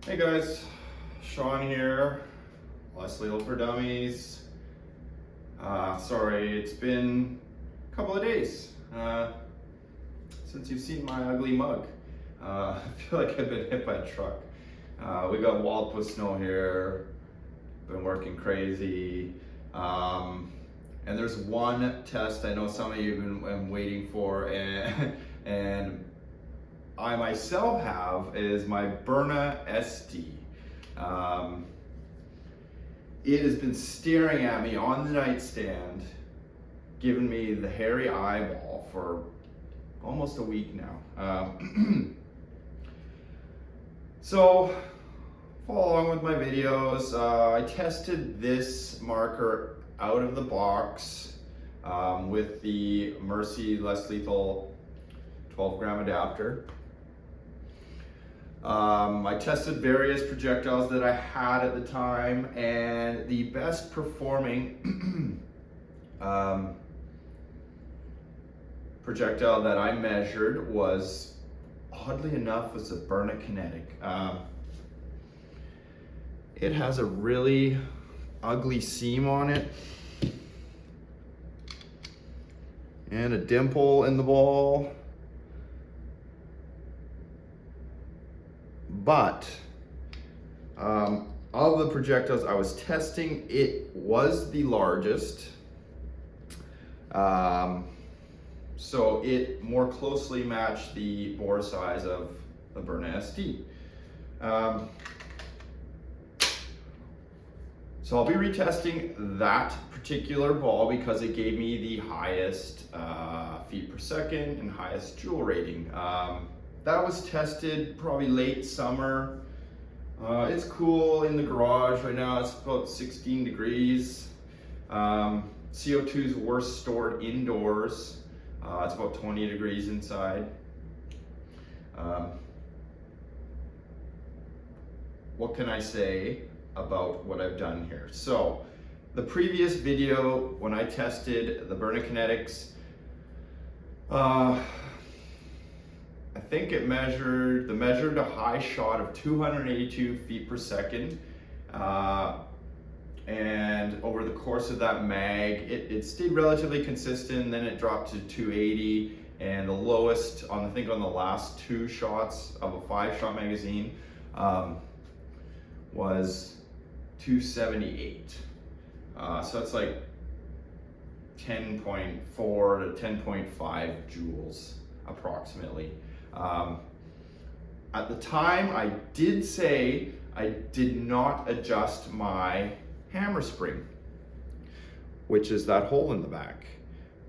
Hey guys, Sean here, Less Lethal for Dummies. Sorry, it's been a couple of days since you've seen my ugly mug. I feel like I've been hit by a truck. We got walloped with snow here, been working crazy. And there's one test I know some of you have been waiting for, and I myself have, is my Byrna SD. It has been staring at me on the nightstand, giving me the hairy eyeball for almost a week now. So, follow along with my videos. I tested this marker out of the box with the Mercy Less Lethal 12-gram adapter. I tested various projectiles that I had at the time, and the best performing projectile that I measured was, oddly enough, was a Byrna Kinetic. It has a really ugly seam on it and a dimple in the ball. But of the projectiles I was testing, it was the largest. So it more closely matched the bore size of the Byrna SD. So I'll be retesting that particular ball because it gave me the highest feet per second and highest joule rating. That was tested probably late summer. It's cool in the garage right now. It's about 16 degrees. CO2 is worse stored indoors. It's about 20 degrees inside. What can I say about what I've done here? So, the previous video when I tested the Byrna Kinetics, I think it measured a high shot of 282 feet per second. And over the course of that mag, it stayed relatively consistent, then it dropped to 280, and the lowest I think on the last two shots of a 5-shot magazine was 278. So it's like 10.4 to 10.5 joules approximately. At the time, I did say I did not adjust my hammer spring, which is that hole in the back.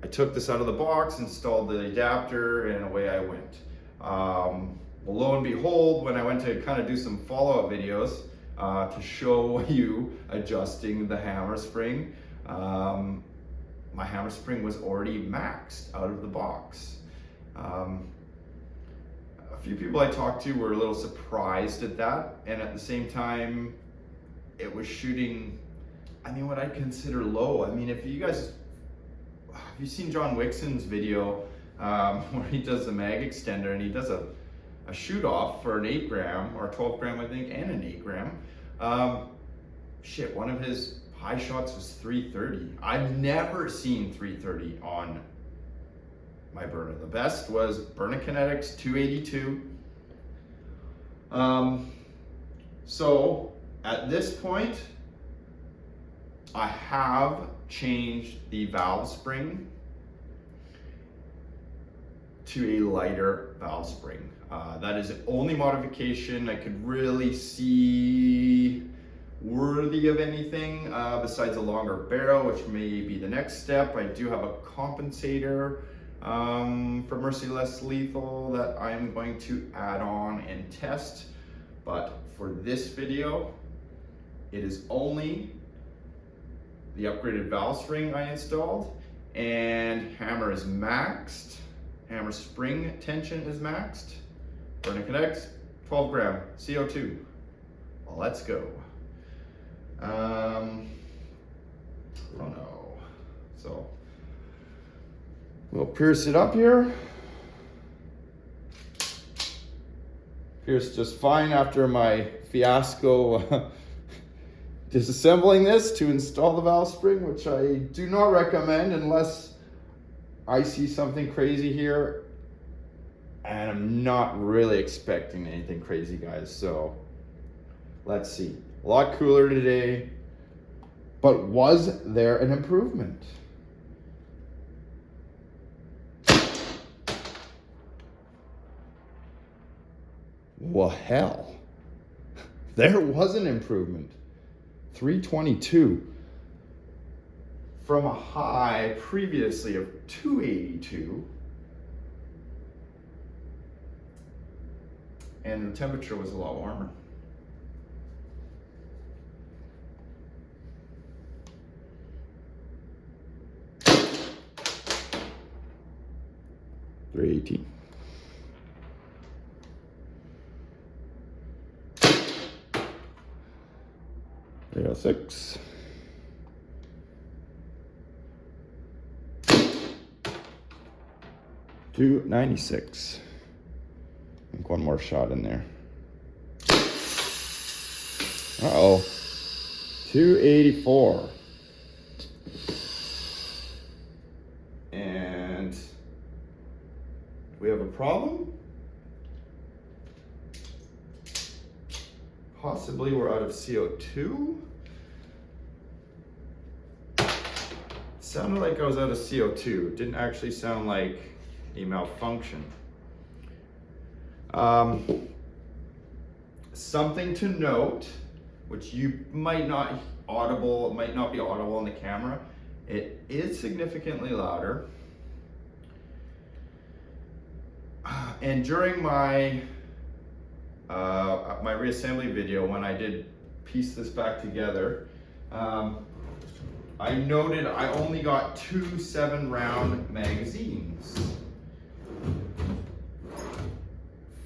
I took this out of the box, installed the adapter, and away I went. Well, lo and behold, when I went to kind of do some follow-up videos to show you adjusting the hammer spring, my hammer spring was already maxed out of the box. A few people I talked to were a little surprised at that, and at the same time, it was shooting, I mean, what I consider low. I mean, if you guys, have you seen John Wixon's video where he does the mag extender and he does a shoot off for an 8-gram or 12-gram, I think, and an 8-gram. Shit, one of his high shots was 330. I've never seen 330 on my Byrna. The best was Byrna Kinetics 282. So at this point, I have changed the valve spring to a lighter valve spring. That is the only modification I could really see worthy of anything besides a longer barrel, which may be the next step. I do have a compensator for Mercy Less Lethal that I'm going to add on and test, but for this video it is only the upgraded valve spring I installed, and hammer is maxed, hammer spring tension is maxed. Byrna Kinetics 12-gram CO2. Well, let's go. Oh no. So we'll pierce it up here. appears just fine after my fiasco disassembling this to install the valve spring, which I do not recommend unless I see something crazy here. And I'm not really expecting anything crazy, guys. So let's see. A lot cooler today, but was there an improvement? Well, hell, there was an improvement. 322 from a high previously of 282, and the temperature was a lot warmer. $318. 306. 296. I think one more shot in there. Uh-oh. 284. And we have a problem? Possibly we're out of CO2. Sounded like I was out of CO2. Didn't actually sound like a malfunction. Something to note, which you might not be audible on the camera. It is significantly louder. And during my my reassembly video, when I did piece this back together, I noted I only got 2 7-round magazines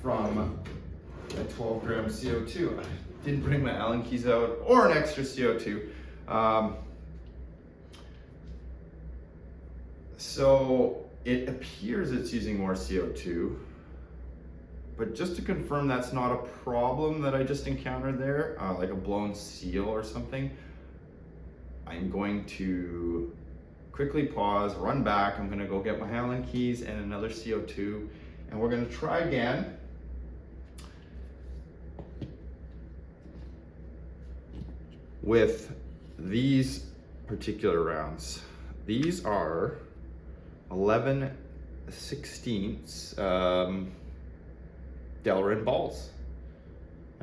from a 12-gram CO2. I didn't bring my Allen keys out or an extra CO2. So it appears it's using more CO2. But just to confirm that's not a problem that I just encountered there, like a blown seal or something, I'm going to quickly pause, run back. I'm gonna go get my Allen keys and another CO2, and we're gonna try again. With these particular rounds. These are 11/16 Delrin balls.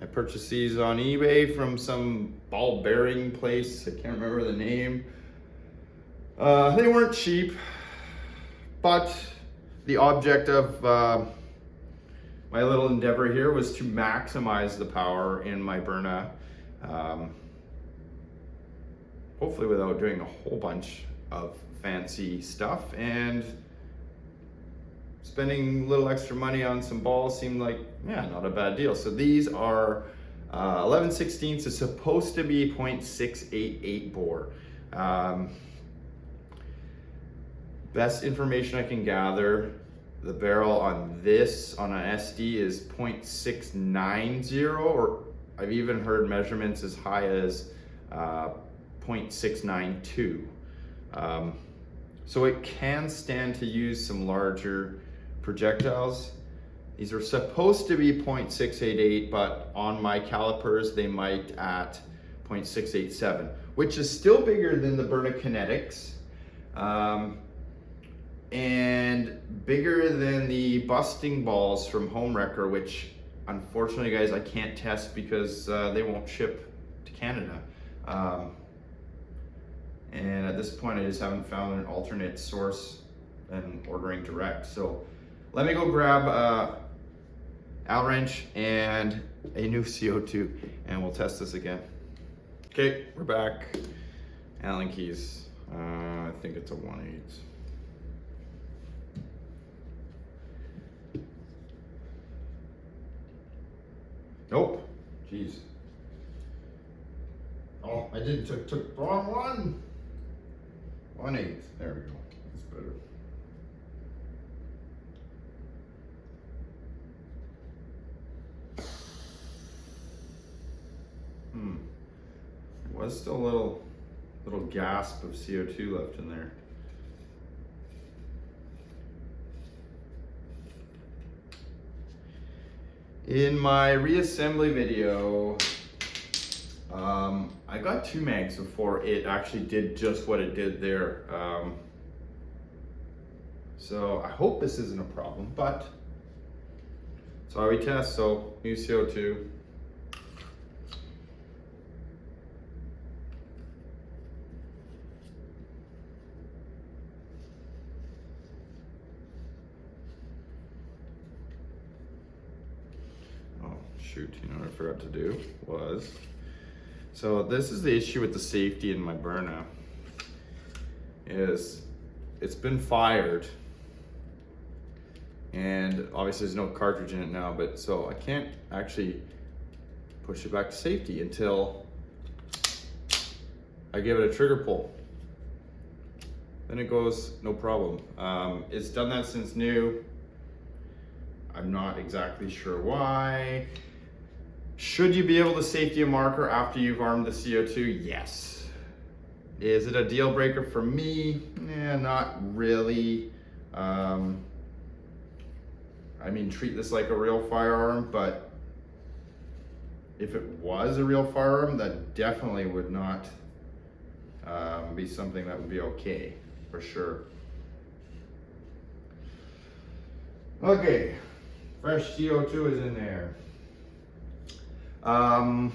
I purchased these on eBay from some ball bearing place. I can't remember the name. They weren't cheap, but the object of my little endeavor here was to maximize the power in my Byrna, hopefully without doing a whole bunch of fancy stuff, and spending a little extra money on some balls seemed like, yeah, not a bad deal. So these are 11/16. It's supposed to be 0.688 bore. Best information I can gather, the barrel on this, on an SD, is 0.690, or I've even heard measurements as high as 0.692. So it can stand to use some larger projectiles. These are supposed to be 0.688, but on my calipers they might at 0.687, which is still bigger than the Byrna Kinetics, and bigger than the busting balls from Home Wrecker, which unfortunately, guys, I can't test because they won't ship to Canada. And at this point I just haven't found an alternate source and ordering direct. So let me go grab Allen wrench and a new CO2 and we'll test this again. Okay, we're back. Allen keys, I think it's a 1/8. Nope, jeez. Oh, I didn't took the wrong one. 1/8, there we go, that's better. Was still a little gasp of CO2 left in there. In my reassembly video, I got 2 mags before it actually did just what it did there. So I hope this isn't a problem, but that's why we test. So new CO2. Oh shoot, you know what I forgot to do was, so this is the issue with the safety in my Byrna, is it's been fired. And obviously there's no cartridge in it now, but so I can't actually push it back to safety until I give it a trigger pull. Then it goes no problem. It's done that since new. I'm not exactly sure why. Should you be able to safety a marker after you've armed the CO2? Yes. Is it a deal breaker for me? Yeah, not really. I mean, treat this like a real firearm, but if it was a real firearm, that definitely would not be something that would be okay, for sure. Okay, fresh CO2 is in there. I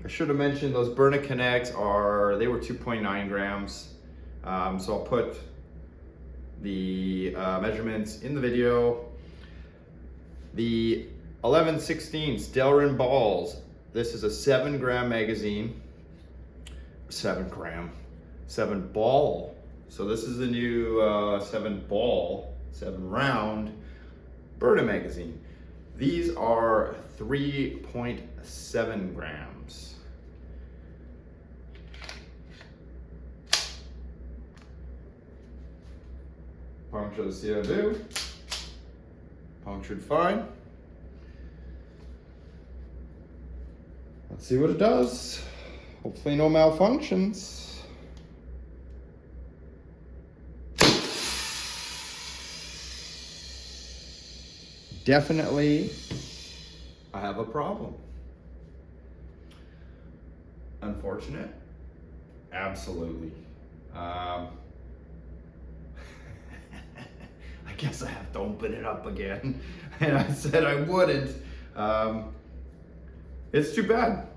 should have mentioned those Byrna Connects they were 2.9 grams. So I'll put the measurements in the video. The 11/16 Delrin balls. This is a 7-gram magazine. 7 ball. So this is the new 7-round Byrna magazine. These are 3.7 grams. Puncture the CO2. Punctured fine. Let's see what it does. Hopefully no malfunctions. Definitely, I have a problem. Unfortunate? Absolutely. I guess I have to open it up again. And I said I wouldn't. It's too bad.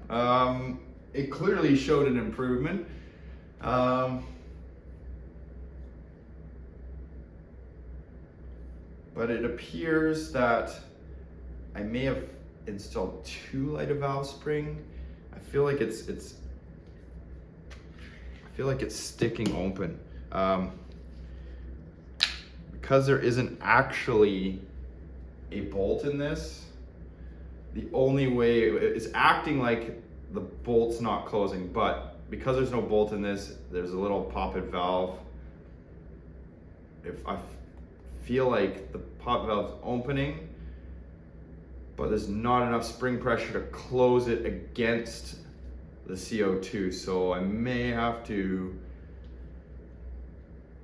It clearly showed an improvement. But it appears that I may have installed too light a valve spring. I feel like it's sticking open. Because there isn't actually a bolt in this, the only way, it's acting like the bolt's not closing, but because there's no bolt in this, there's a little poppet valve. If I feel like the pop valve's opening, but there's not enough spring pressure to close it against the CO2, so I may have to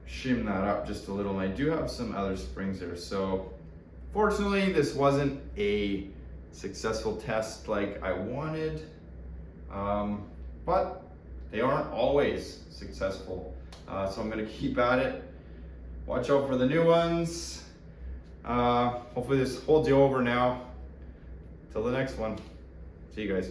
shim that up just a little. And I do have some other springs there, so fortunately this wasn't a successful test like I wanted, but they aren't always successful, so I'm going to keep at it. Watch out for the new ones. Hopefully this holds you over now. Till the next one. See you guys.